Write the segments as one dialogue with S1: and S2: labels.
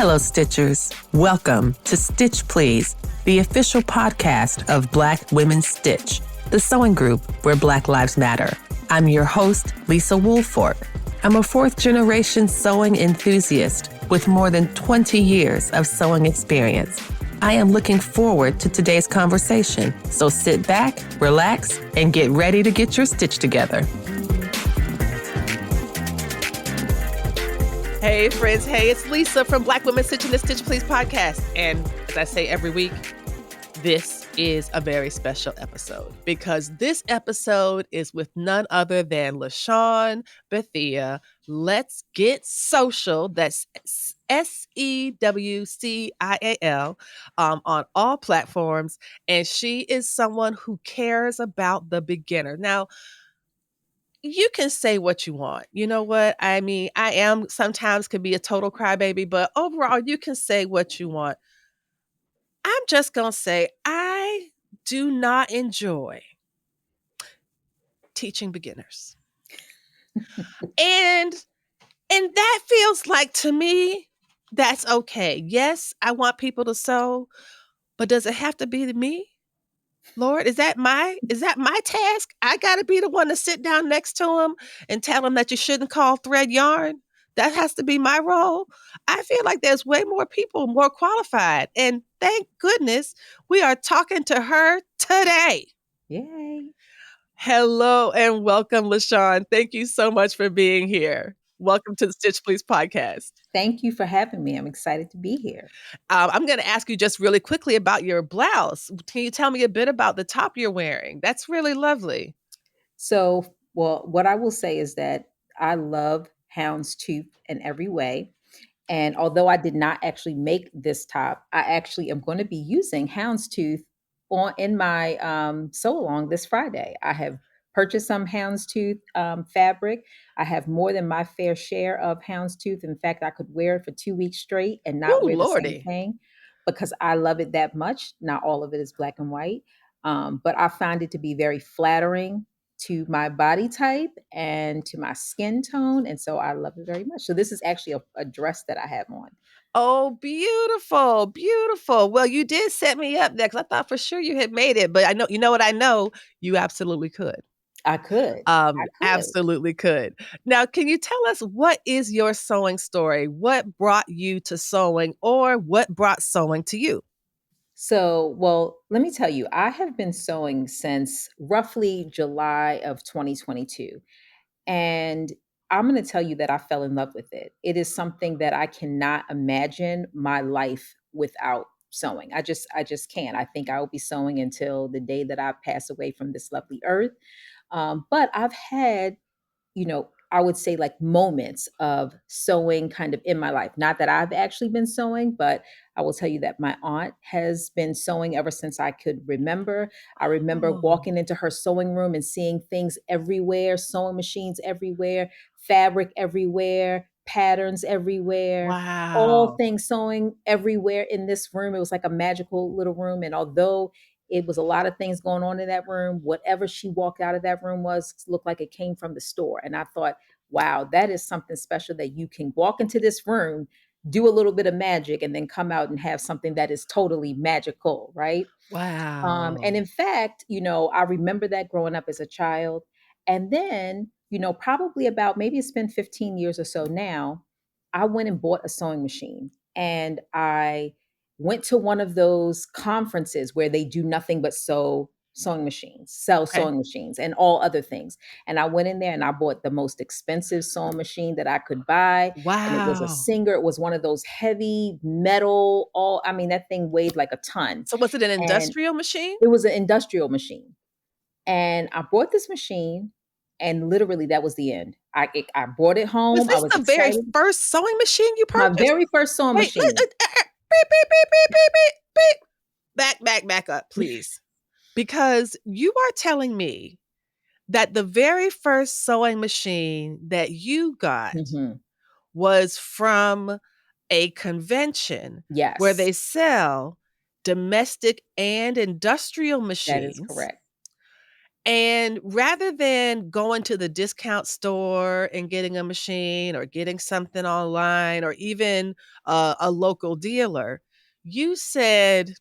S1: Hello, Stitchers. Welcome to Stitch Please, the official podcast of Black Women Stitch, the sewing group where Black Lives Matter. I'm your host, Lisa Woolfork. I'm a fourth-generation sewing enthusiast with more than 20 years of sewing experience. I am looking forward to today's conversation, so sit back, relax, and get ready to get your stitch together.
S2: Hey friends, hey, it's Lisa from Black Women Stitch and the Stitch Please podcast. And as I say every week, this is a very special episode because this episode is with none other than LaShuan Bethea. Let's Get Social. That's SEWCIAL on all platforms. And she is someone who cares about the beginner. Now, you can say what you want. You know what? I mean, I am sometimes can be a total crybaby, but overall, you can say what you want. I'm just going to say I do not enjoy teaching beginners. and that feels like to me that's okay. Yes, I want people to sew, but does it have to be me? Lord, is that my task? I got to be the one to sit down next to him and tell him that you shouldn't call thread yarn. That has to be my role. I feel like there's way more people more qualified. And thank goodness we are talking to her today.
S3: Yay.
S2: Hello and welcome, LaShuan. Thank you so much for being here. Welcome to the Stitch Please podcast.
S3: Thank you for having me. I'm excited to be here.
S2: I'm going to ask you just really quickly about your blouse. Can you tell me a bit about the top you're wearing? That's really lovely.
S3: So, well, what I will say is that I love houndstooth in every way. And although I did not actually make this top, I actually am going to be using houndstooth in my sew along this Friday. I have purchased some houndstooth fabric. I have more than my fair share of houndstooth. In fact, I could wear it for 2 weeks straight and not wear the same thing because I love it that much. Not all of it is black and white, but I find it to be very flattering to my body type and to my skin tone. And so I love it very much. So this is actually a dress that I have on.
S2: Oh, beautiful, beautiful. Well, you did set me up there because I thought for sure you had made it, but I know, you know what I know? You absolutely could.
S3: I could.
S2: Absolutely could. Now, can you tell us what is your sewing story? What brought you to sewing or what brought sewing to you?
S3: So, well, let me tell you, I have been sewing since roughly July of 2022. And I'm going to tell you that I fell in love with it. It is something that I cannot imagine my life without sewing. I just can't. I think I will be sewing until the day that I pass away from this lovely earth. But I've had, I would say like moments of sewing kind of in my life. Not that I've actually been sewing, but I will tell you that my aunt has been sewing ever since I could remember. I remember walking into her sewing room and seeing things everywhere, sewing machines everywhere, fabric everywhere, patterns everywhere, all things sewing everywhere in this room. It was like a magical little room. And although it was a lot of things going on in that room, whatever she walked out of that room looked like it came from the store. And I thought, wow, that is something special that you can walk into this room, do a little bit of magic, and then come out and have something that is totally magical, right?
S2: Wow.
S3: And in fact, I remember that growing up as a child. And then, probably about maybe it's been 15 years or so now, I went and bought a sewing machine. And I went to one of those conferences where they do nothing but sell sewing machines and all other things. And I went in there and I bought the most expensive sewing machine that I could buy.
S2: Wow.
S3: And it was a Singer. It was one of those heavy metal, that thing weighed like a ton.
S2: So was it an industrial machine?
S3: It was an industrial machine. And I bought this machine and literally that was the end. I brought it home.
S2: Was this
S3: I was
S2: the
S3: excited.
S2: very first sewing machine you purchased?
S3: My very first sewing machine.
S2: Beep, beep, beep, beep, beep, beep. Back up, please. Because you are telling me that the very first sewing machine that you got was from a convention where they sell domestic and industrial machines.
S3: That is correct.
S2: And rather than going to the discount store and getting a machine or getting something online or even a local dealer, you said,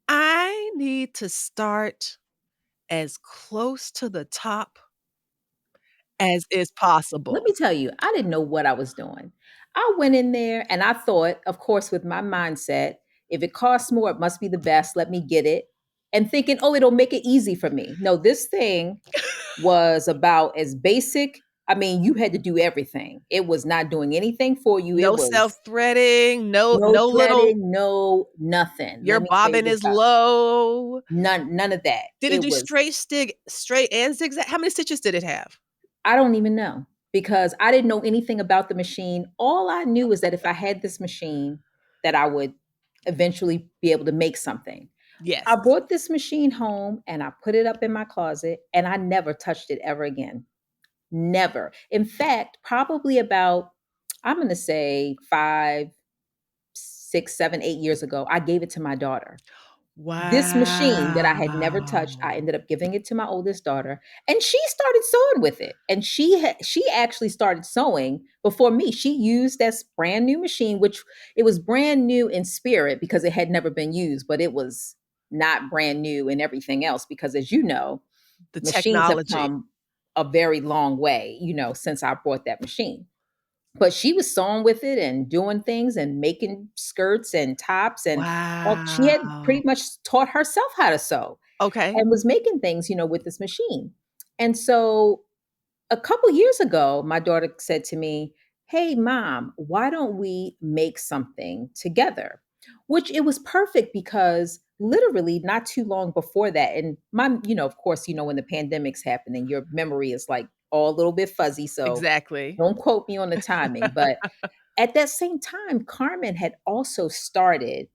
S2: I need to start as close to the top as is
S3: Let
S2: possible.
S3: me tell you, I didn't know what I was doing. I went in there and I thought, of course, with my mindset, if it costs more, it must be the best. Let me get it. And thinking, oh, it'll make it easy for me. No, this thing was about as basic. I mean, you had to do everything. It was not doing anything for you. It
S2: No
S3: was
S2: self-threading, no
S3: no
S2: no little
S3: threading, no nothing.
S2: your
S3: Let me tell you
S2: bobbin
S3: this
S2: is
S3: about
S2: low.
S3: none of that.
S2: Did it
S3: It
S2: do
S3: was
S2: straight and zigzag? How many stitches did it have?
S3: I don't even know because I didn't know anything about the machine. All I knew is that if I had this machine, that I would eventually be able to make something. I
S2: Yes.
S3: brought this machine home and I put it up in my closet and I never touched it ever again. Never. In fact, probably about, I'm going to say 5, 6, 7, 8 years ago, I gave it to my daughter. This machine that I had never touched, I
S2: Wow.
S3: ended up giving it to my oldest daughter, and she started sewing with it. And she actually started sewing before me. She used this brand new machine, which it was brand new in spirit because it had never been used, but it was not brand new and everything else because as you know,
S2: The
S3: machines have
S2: technology.
S3: come a very long way, since I bought that machine. But she was sewing with it and doing things and making skirts and tops and all she had
S2: Wow.
S3: pretty much taught herself how to sew
S2: Okay.
S3: and was making things, with this machine. And so a couple years ago, my daughter said to me, "Hey mom, why don't we make something together?" Which it was perfect because literally not too long before that, and of course, when the pandemic's happening, your memory is like all a little bit fuzzy. So
S2: Exactly.
S3: don't quote me on the timing, but at that same time, Carmen had also started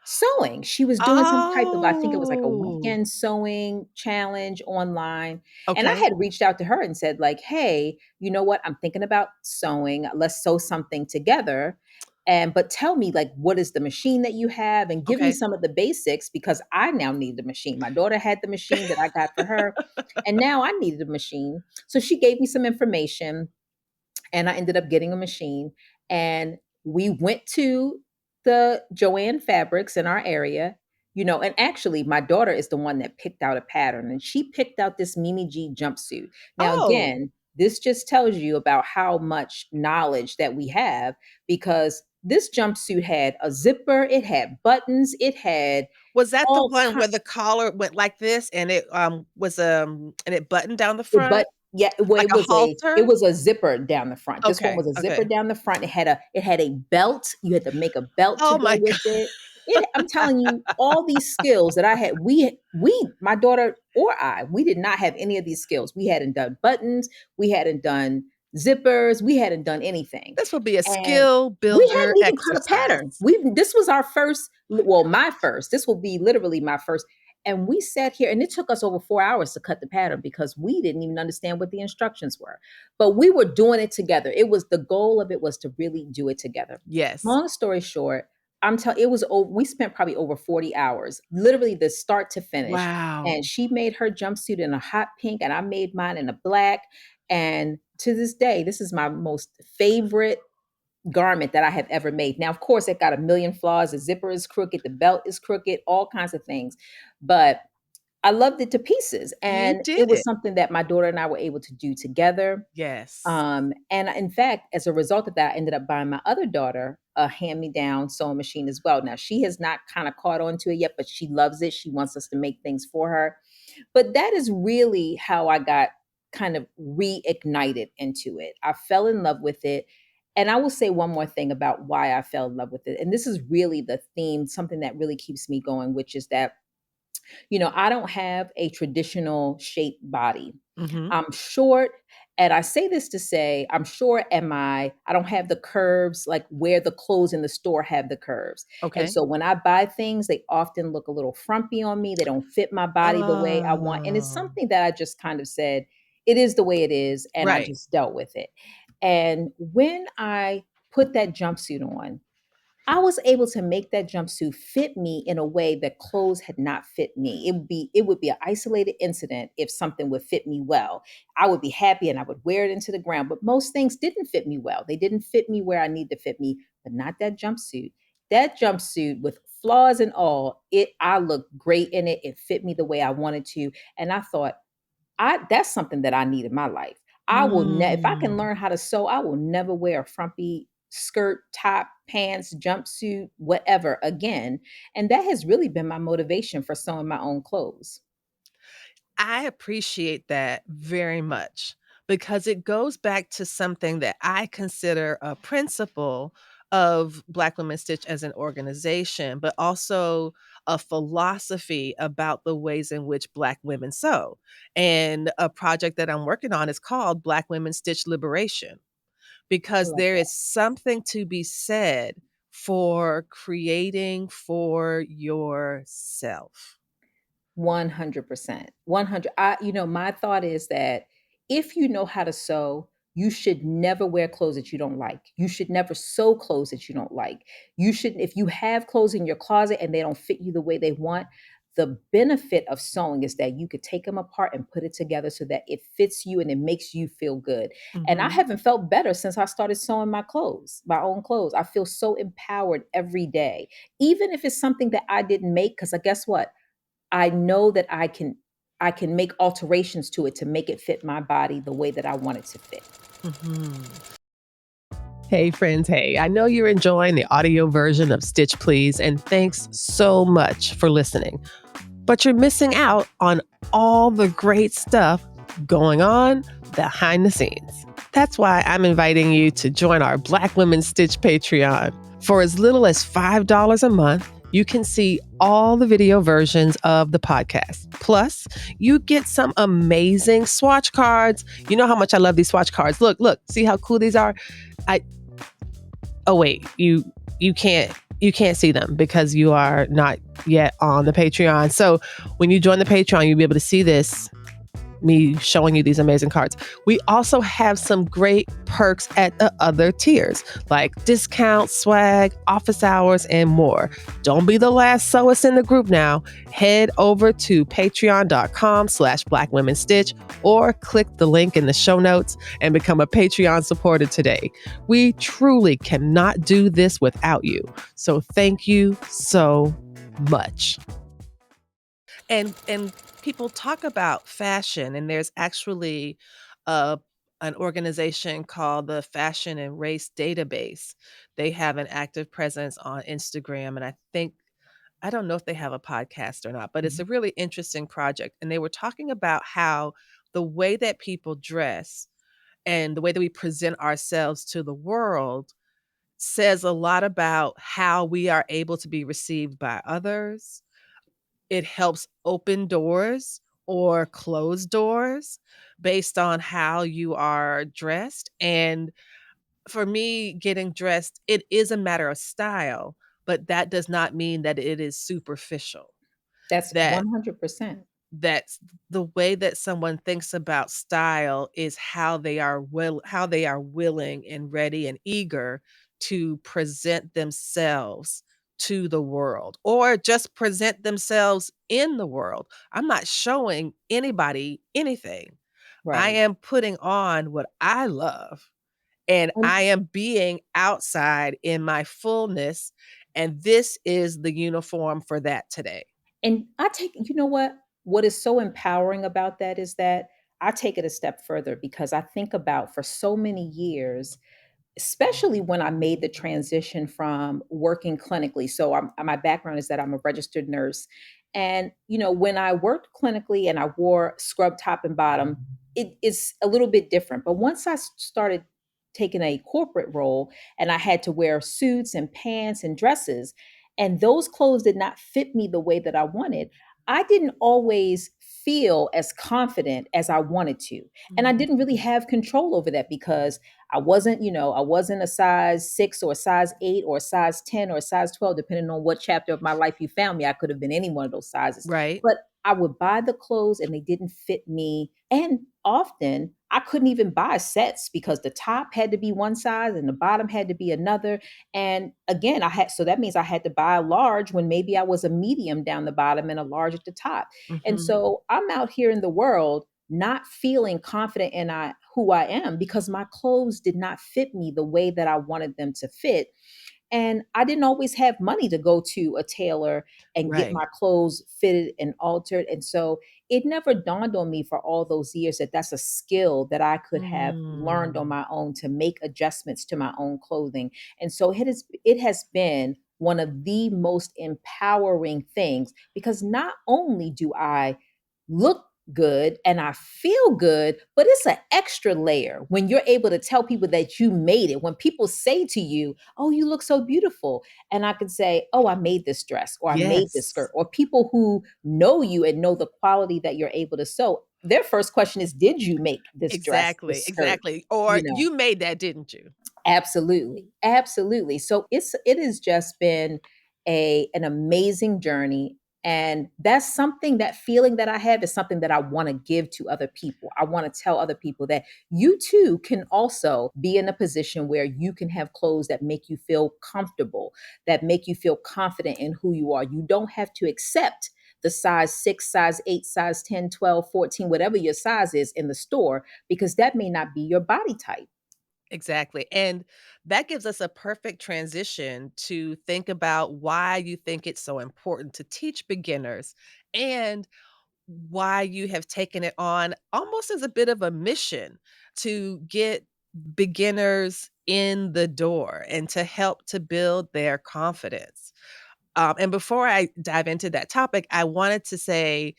S3: sewing. She was doing some type of, I think it was like a
S2: Oh,
S3: weekend sewing challenge online. And I
S2: okay.
S3: had reached out to her and said, like, hey, you know what? I'm thinking about sewing. Let's sew something together. But tell me, like, what is the machine that you have? And give me
S2: Okay.
S3: some of the basics because I now need the machine. My daughter had the machine that I got for her. And now I needed a machine. So she gave me some information and I ended up getting a machine. And we went to the Joanne Fabrics in our area, and actually my daughter is the one that picked out a pattern and she picked out this Mimi G jumpsuit. Now,
S2: Oh,
S3: again, this just tells you about how much knowledge that we have because this jumpsuit had a zipper, it had buttons, it had
S2: was that the
S3: all
S2: one
S3: kinds.
S2: where the collar went like this and it, was, and it buttoned down the
S3: But
S2: front
S3: yeah, well,
S2: like
S3: it
S2: a
S3: was a it
S2: halter?
S3: was a zipper down the front. This one
S2: Okay,
S3: was a zipper
S2: okay.
S3: down the front. It had a belt. You had to make a belt to
S2: Oh
S3: go
S2: my
S3: with
S2: god.
S3: it. I'm telling you, all these skills that I had, my daughter or I, we did not have any of these skills. We hadn't done buttons, we hadn't done zippers, we hadn't done anything.
S2: This would be a
S3: And
S2: skill
S3: we
S2: builder
S3: hadn't even cut a pattern.
S2: exercise.
S3: This was our first, well, my first. This will be literally my first. And we sat here and it took us over 4 hours to cut the pattern because we didn't even understand what the instructions were. But we were doing it together. It was the goal of it was to really do it together.
S2: Yes.
S3: Long story short, I'm telling it was over, we spent probably over 40 hours, literally the start to finish. And
S2: Wow.
S3: she made her jumpsuit in a hot pink and I made mine in a black. And to this day, this is my most favorite garment that I have ever made. Now, of course, it got a million flaws. The zipper is crooked, the belt is crooked, all kinds of things. But I loved it to pieces.
S2: You
S3: And
S2: did
S3: it was
S2: it.
S3: something that my daughter and I were able to do together.
S2: Yes.
S3: And in fact, as a result of that, I ended up buying my other daughter a hand-me-down sewing machine as well. Now, she has not kind of caught on to it yet, but she loves it. She wants us to make things for her. But that is really how I got kind of reignited into it. I fell in love with it. And I will say one more thing about why I fell in love with it. And this is really the theme, something that really keeps me going, which is that, I don't have a traditional shaped body.
S2: Mhm.
S3: I'm short. And I say this to say, I'm short and I don't have the curves like where the clothes in the store have the curves. And
S2: Okay.
S3: so when I buy things, they often look a little frumpy on me. They don't fit my body the way I want. And it's
S2: Oh.
S3: something that I just kind of said, it is the way it is. And I
S2: Right.
S3: just dealt with it. And when I put that jumpsuit on, I was able to make that jumpsuit fit me in a way that clothes had not fit me. It would be an isolated incident if something would fit me well. I would be happy and I would wear it into the ground. But most things didn't fit me well. They didn't fit me where I need to fit me, but not that jumpsuit. That jumpsuit with flaws and all, I looked great in it. It fit me the way I wanted to. And I thought, I that's something that I need in my life. If I can
S2: Mm.
S3: learn how to sew, I will never wear a frumpy skirt, top, pants, jumpsuit, whatever again. And that has really been my motivation for sewing my own clothes.
S2: I appreciate that very much because it goes back to something that I consider a principle of Black Women Stitch as an organization, but also a philosophy about the ways in which Black women sew. And a project that I'm working on is called Black Women Stitch Liberation,
S3: I
S2: because
S3: love
S2: there
S3: that.
S2: is something to be said for creating for yourself.
S3: 100%. 100. My thought is that if you know how to sew, you should never wear clothes that you don't like. You should never sew clothes that you don't like. You should, if you have clothes in your closet and they don't fit you the way they want, the benefit of sewing is that you could take them apart and put it together so that it fits you and it makes you feel good. And I
S2: Mhm.
S3: haven't felt better since I started sewing my clothes, my own clothes. I feel so empowered every day, even if it's something that I didn't make. Because guess what? I know that I can make alterations to it to make it fit my body the way that I want it to fit.
S2: Mhm. Hey, friends. Hey, I know you're enjoying the audio version of Stitch Please, and thanks so much for listening. But you're missing out on all the great stuff going on behind the scenes. That's why I'm inviting you to join our Black Women Stitch Patreon. For as little as $5 a month, you can see all the video versions of the podcast. Plus, you get some amazing swatch cards. You know how much I love these swatch cards. Look, see how cool these are? I Oh wait, you can't see them because you are not yet on the Patreon. So when you join the Patreon, you'll be able to see this, me showing you these amazing cards. We also have some great perks at the other tiers, like discounts, swag, office hours, and more. Don't be the last sewist in the group now. Head over to patreon.com/blackwomenstitch or click the link in the show notes and become a Patreon supporter today. We truly cannot do this without you. So thank you so much. And people talk about fashion, and there's actually uh, an organization called the Fashion and Race Database. They have an active presence on Instagram, and I don't know if they have a podcast or not, but it's
S3: Mhm.
S2: a really interesting project. And they were talking about how the way that people dress and the way that we present ourselves to the world says a lot about how we are able to be received by others. It helps open doors or close doors based on how you are dressed. And for me, getting dressed, it is a matter of style, but that does not mean that it is superficial.
S3: That's
S2: That
S3: 100%.
S2: that's the way that someone thinks about style is how they are willing and ready and eager to present themselves to the world, or just present themselves in the world. I'm not showing anybody anything. I
S3: Right.
S2: am putting on what I love, and
S3: And
S2: I am being outside in my fullness, and this is the uniform for that today.
S3: and I take you know what is so empowering about that is that I take it a step further because I think about for so many years, especially when I made the transition from working clinically. So my background is that I'm a registered nurse. And, when I worked clinically and I wore scrub top and bottom, it is a little bit different. But once I started taking a corporate role and I had to wear suits and pants and dresses, and those clothes did not fit me the way that I wanted, I didn't always feel as confident as I wanted to. And I didn't really
S2: Mhm.
S3: have control over that because I wasn't a size 6 or a size 8 or a size 10 or a size 12, depending on what chapter of my life you found me. I could have been any one of those sizes.
S2: Right?
S3: But I would buy the clothes and they didn't fit me. And often I couldn't even buy sets because the top had to be one size and the bottom had to be another. And again, so that means I had to buy a large when maybe I was a medium down the bottom and a large at the top. And
S2: Mhm.
S3: so I'm out here in the world not feeling confident in who I am because my clothes did not fit me the way that I wanted them to fit. And I didn't always have money to go to a tailor and get
S2: Right.
S3: my clothes fitted and altered. And so it never dawned on me for all those years that that's a skill that I could have learned on
S2: Mm.
S3: my own to make adjustments to my own clothing. And so it has been one of the most empowering things because not only do I look good and I feel good, but it's an extra layer when you're able to tell people that you made it. When people say to you, "Oh, you look so beautiful." And I can say, "Oh, I made this dress," or "I made this skirt,"
S2: Yes.
S3: or people who know you and know the quality that you're able to sew, their first question is, "Did you make this dress,
S2: Exactly,
S3: this skirt?"
S2: exactly. Or
S3: You know,
S2: you made that, didn't you?
S3: absolutely. Absolutely. So it has just been an amazing journey. And that's something, that feeling that I have is something that I want to give to other people. I want to tell other people that you too can also be in a position where you can have clothes that make you feel comfortable, that make you feel confident in who you are. You don't have to accept the size 6, size 8, size 10, 12, 14, whatever your size is in the store, because that may not be your body type.
S2: Exactly, and that gives us a perfect transition to think about why you think it's so important to teach beginners and why you have taken it on almost as a bit of a mission to get beginners in the door and to help to build their confidence. And before I dive into that topic, I wanted to say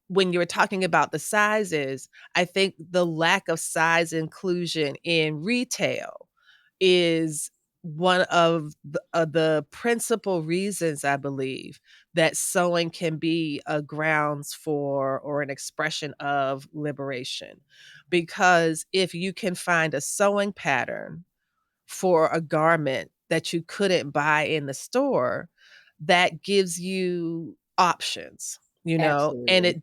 S2: when you were talking about the sizes, I think the lack of size inclusion in retail is one of the principal reasons I believe that sewing can be a grounds for or an expression of liberation. Because if you can find a sewing pattern for a garment that you couldn't buy in the store, that gives you options, you know? And
S3: Absolutely.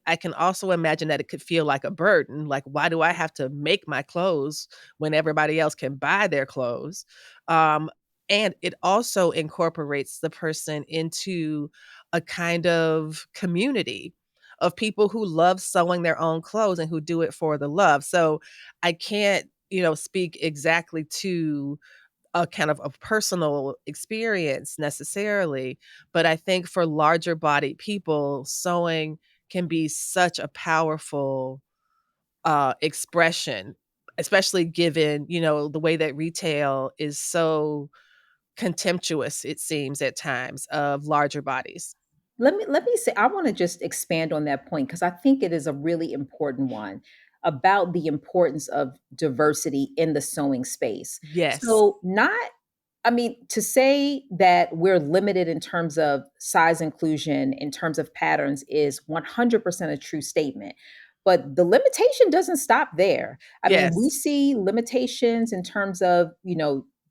S2: I can also imagine that it could feel like a burden, like, "Why do I have to make my clothes when everybody else can buy their clothes?" Um, and it also incorporates the person into a kind of community of people who love sewing their own clothes and who do it for the love. So, I can't, speak exactly to a kind of a personal experience necessarily, but I think for larger bodied people, sewing can be such a powerful, expression, especially given, the way that retail is so contemptuous, it seems at times, of larger bodies.
S3: Let me say, I want to just expand on that point because I think it is a really important one about the importance of diversity in the sewing space.
S2: Yes.
S3: So, not I mean, to say that we're limited in terms of size inclusion, in terms of patterns, is 100% a true statement. But the limitation doesn't stop there. I mean, we
S2: Yes.
S3: see limitations in terms of,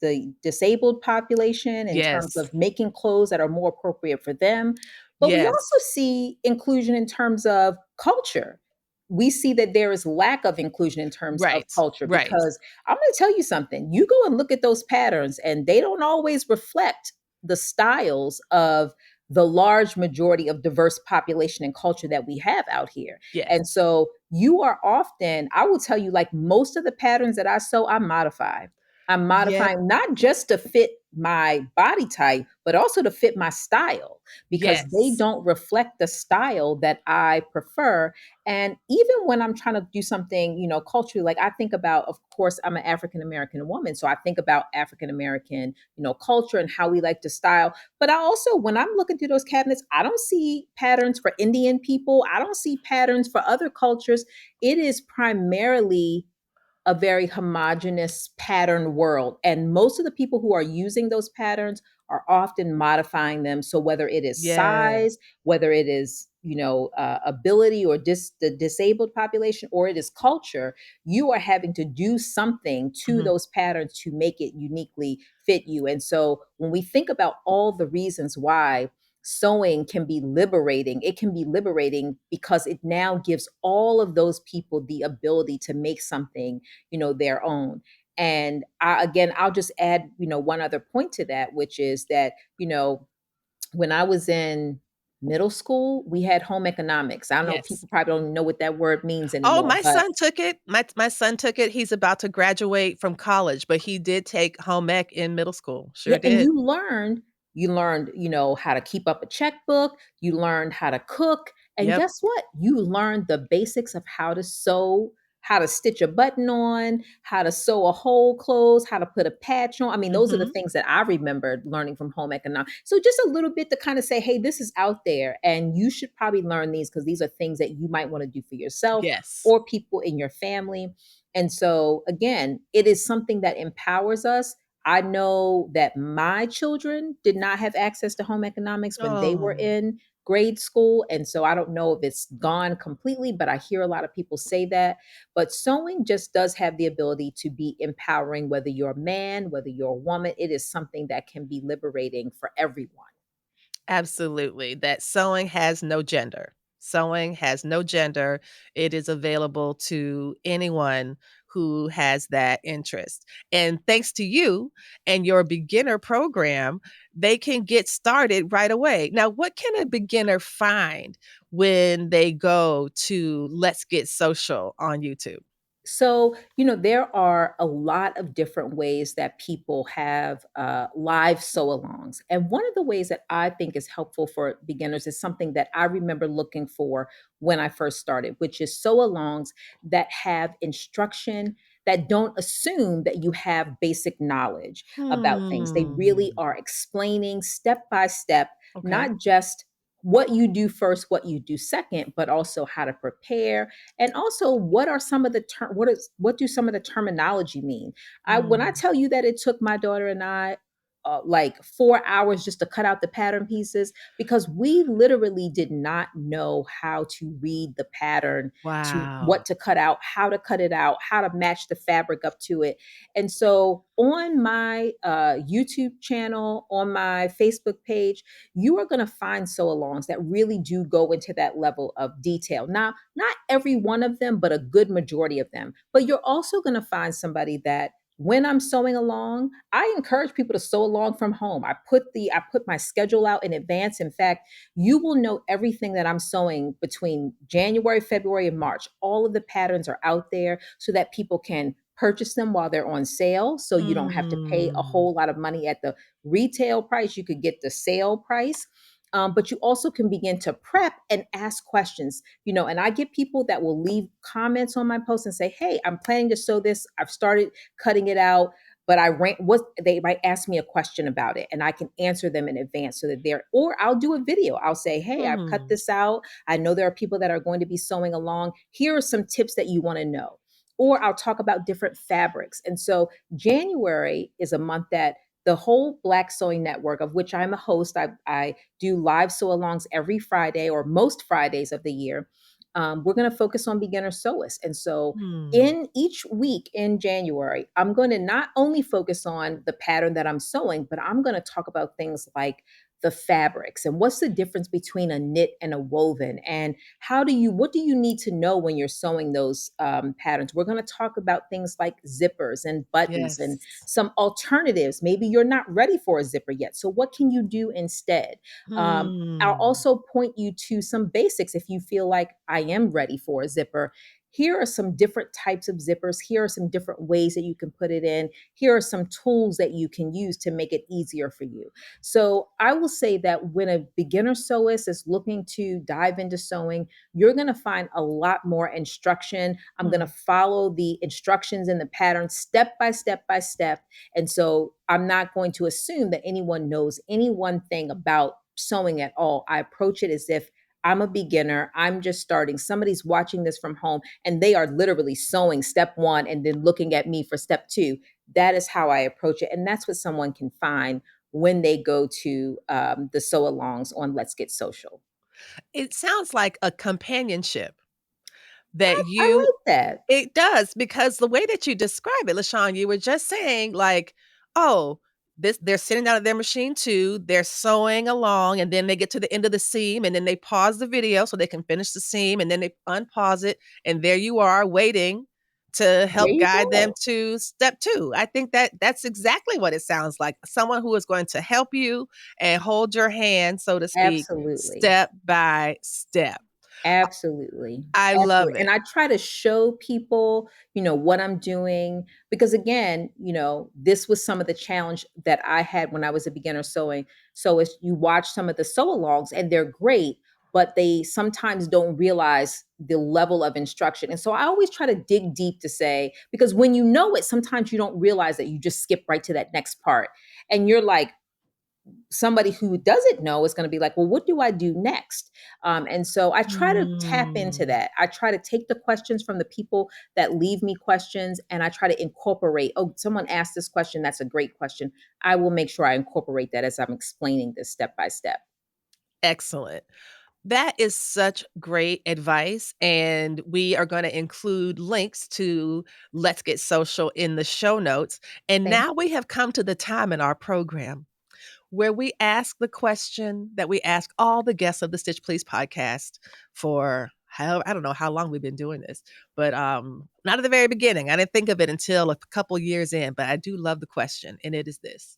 S3: the disabled population, in terms
S2: Yes.
S3: of making clothes that are more appropriate for them. But we
S2: Yes.
S3: also see inclusion in terms of culture. We see that there is lack of inclusion in terms of
S2: Right.
S3: culture
S2: Right.
S3: because I'm going to tell you something. You go and look at those patterns, and they don't always reflect the styles of the large majority of diverse population and culture that we have out here.
S2: Yes.
S3: And so you are often, I will tell you, like most of the patterns that I sew, I modify. I'm
S2: Yes.
S3: modifying not just to fit my body type, but also to fit my style because they
S2: Yes.
S3: don't reflect the style that I prefer. And even when I'm trying to do something, culturally, like I think about, of course, I'm an African American woman. So I think about African American, culture and how we like to style. But I also, when I'm looking through those cabinets, I don't see patterns for Indian people. I don't see patterns for other cultures. It is primarily a very homogenous pattern world. And most of the people who are using those patterns are often modifying them. So whether it is
S2: Yeah.
S3: size, whether it is, ability or the disabled population, or it is culture, you are having to do something to
S2: Mhm.
S3: those patterns to make it uniquely fit you. And so when we think about all the reasons why sewing can be liberating. It can be liberating because it now gives all of those people the ability to make something, their own. And again, I'll just add, one other point to that, which is that, when I was in middle school, we had home economics. I don't know,
S2: Yes.
S3: people probably don't know what that word means
S2: Oh,
S3: anymore,
S2: my
S3: but
S2: son took it. My son took it. He's about to graduate from college, but he did take home ec in middle school.
S3: yeah,
S2: Sure
S3: and
S2: did.
S3: you learned, how to keep up a checkbook, you learned how to cook, and
S2: Yep.
S3: guess what? You learned the basics of how to sew, how to stitch a button on, how to sew a hole closed, how to put a patch on. I mean, those are the
S2: Mhm.
S3: things that I remembered learning from home economics. So just a little bit to kind of say, hey, this is out there, and you should probably learn these because these are things that you might want to do for yourself
S2: Yes.
S3: or people in your family. And so again, it is something that empowers us. I know that my children did not have access to home economics when they were
S2: Oh,
S3: in grade school. And so I don't know if it's gone completely, but I hear a lot of people say that. But sewing just does have the ability to be empowering, whether you're a man, whether you're a woman. It is something that can be liberating for everyone.
S2: absolutely. That sewing has no gender. Sewing has no gender. It is available to anyone who has that interest. And thanks to you and your beginner program, they can get started right away. Now, what can a beginner find when they go to Let's Get Social on YouTube?
S3: So, there are a lot of different ways that people have live sew alongs. And one of the ways that I think is helpful for beginners is something that I remember looking for when I first started, which is sew alongs that have instruction that don't assume that you have basic knowledge about things. They really
S2: Hmm.
S3: are explaining step by step,
S2: Okay.
S3: not just what you do first, what you do second, but also how to prepare, and also what are some of the what do some of the terminology mean. When I
S2: Mm.
S3: tell you that it took my daughter and I like 4 hours just to cut out the pattern pieces, because we literally did not know how to read the pattern, to
S2: Wow.
S3: what to cut out, how to cut it out, how to match the fabric up to it. And so on my YouTube channel, on my Facebook page, you are going to find sew alongs that really do go into that level of detail. Now, not every one of them, but a good majority of them. But you're also going to find somebody that when I'm sewing along, I encourage people to sew along from home. I put my schedule out in advance. In fact, you will know everything that I'm sewing between January, February, and March. All of the patterns are out there so that people can purchase them while they're on sale. So you don't have to pay a
S2: Mm.
S3: whole lot of money at the retail price. You could get the sale price. But you also can begin to prep and ask questions, and I get people that will leave comments on my post and say, hey, I'm planning to sew this. I've started cutting it out, but they might ask me a question about it and I can answer them in advance so that or I'll do a video. I'll say, hey, I've cut
S2: Hmm.
S3: this out. I know there are people that are going to be sewing along. Here are some tips that you want to know. Or I'll talk about different fabrics. And so January is a month that the whole Black Sewing Network, of which I'm a host, I do live sew alongs every Friday or most Fridays of the year. We're going to focus on beginner sewists. And so
S2: Hmm.
S3: in each week in January, I'm going to not only focus on the pattern that I'm sewing, but I'm going to talk about things like the fabrics and what's the difference between a knit and a woven, and what do you need to know when you're sewing those patterns. We're going to talk about things like zippers and buttons and
S2: Yes.
S3: some alternatives. Maybe you're not ready for a zipper yet, so what can you do instead? I'll
S2: Hmm.
S3: also point you to some basics if you feel like I am ready for a zipper. Here are some different types of zippers. Here are some different ways that you can put it in. Here are some tools that you can use to make it easier for you. So I will say that when a beginner sewist is looking to dive into sewing, you're going to find a lot more instruction. I'm going to
S2: Hmm.
S3: follow the instructions and the pattern step by step by step. And so I'm not going to assume that anyone knows any one thing about sewing at all. I approach it as if I'm a beginner. I'm just starting. Somebody's watching this from home and they are literally sewing step one and then looking at me for step two. That is how I approach it. And that's what someone can find when they go to the sew alongs on Let's Get Social.
S2: It sounds like a companionship that
S3: I
S2: you
S3: like that.
S2: it does, because the way that you describe it, LaShawn, you were just saying like, "Oh, they're sitting down at their machine too. They're sewing along, and then they get to the end of the seam, and then they pause the video so they can finish the seam, and then they unpause it, and there you are waiting to
S3: There
S2: help
S3: you
S2: guide them
S3: go.
S2: to step 2. I think that's exactly what it sounds like. Someone who is going to help you and hold your hand, so to speak,
S3: Absolutely.
S2: step by step.
S3: Absolutely.
S2: I love
S3: Absolutely. And
S2: it.
S3: I try to show people, what I'm doing because again, this was some of the challenge that I had when I was a beginner sewing. So as you watch some of the sew alongs and they're great, but they sometimes don't realize the level of instruction. And so I always try to dig deep to say, because when you know it, sometimes you don't realize that you just skip right to that next part. And you're like, somebody who doesn't know is going to be like, well, what do I do next? And so I try to tap into
S2: Mm.
S3: that. I try to take the questions from the people that leave me questions and I try to incorporate, oh, someone asked this question. That's a great question. I will make sure I incorporate that as I'm explaining this step by step.
S2: Excellent. That is such great advice, and we are gonna include links to Let's Get Social in the show notes, and
S3: Thank
S2: now we have come to the time in our program where we ask the question that we ask all the guests of the Stitch Please podcast for how I don't know how long we've been doing this, but, not at the very beginning. I didn't think of it until a couple years in, but I do love the question, and it is this: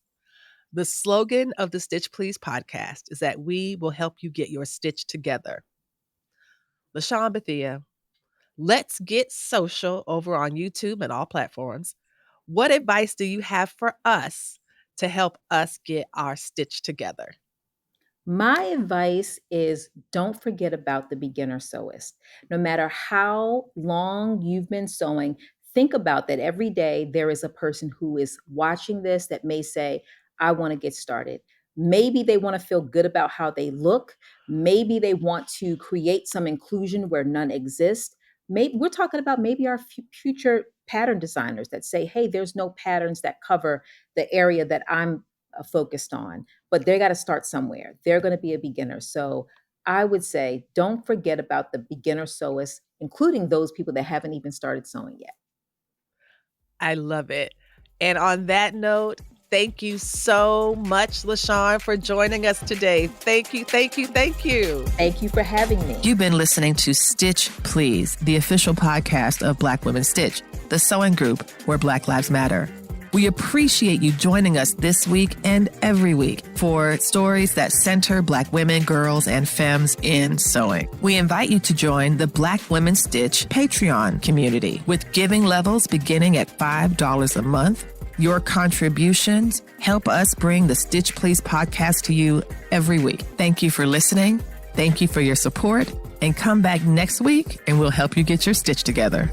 S2: the slogan of the Stitch Please podcast is that we will help you get your stitch together. LaShuan Bethea, let's get social over on YouTube and all platforms. What advice do you have for us to help us get our stitch together?
S3: My advice is don't forget about the beginner sewist. No matter how long you've been sewing, think about that every day there is a person who is watching this that may say, I want to get started. Maybe they want to feel good about how they look. Maybe they want to create some inclusion where none exists. Maybe we're talking about maybe our future pattern designers that say, hey, there's no patterns that cover the area that I'm focused on, but they got to start somewhere. They're going to be a beginner. So I would say don't forget about the beginner sewists, including those people that haven't even started sewing yet.
S2: I love it. And on that note, thank you so much, LaShuan, for joining us today. Thank you, thank you, thank you.
S3: Thank you for having me.
S1: You've been listening to Stitch Please, the official podcast of Black Women Stitch, the sewing group where Black Lives Matter. We appreciate you joining us this week and every week for stories that center Black women, girls, and femmes in sewing. We invite you to join the Black Women Stitch Patreon community with giving levels beginning at $5 a month. Your contributions help us bring the Stitch Please podcast to you every week. Thank you for listening. Thank you for your support. And come back next week and we'll help you get your stitch together.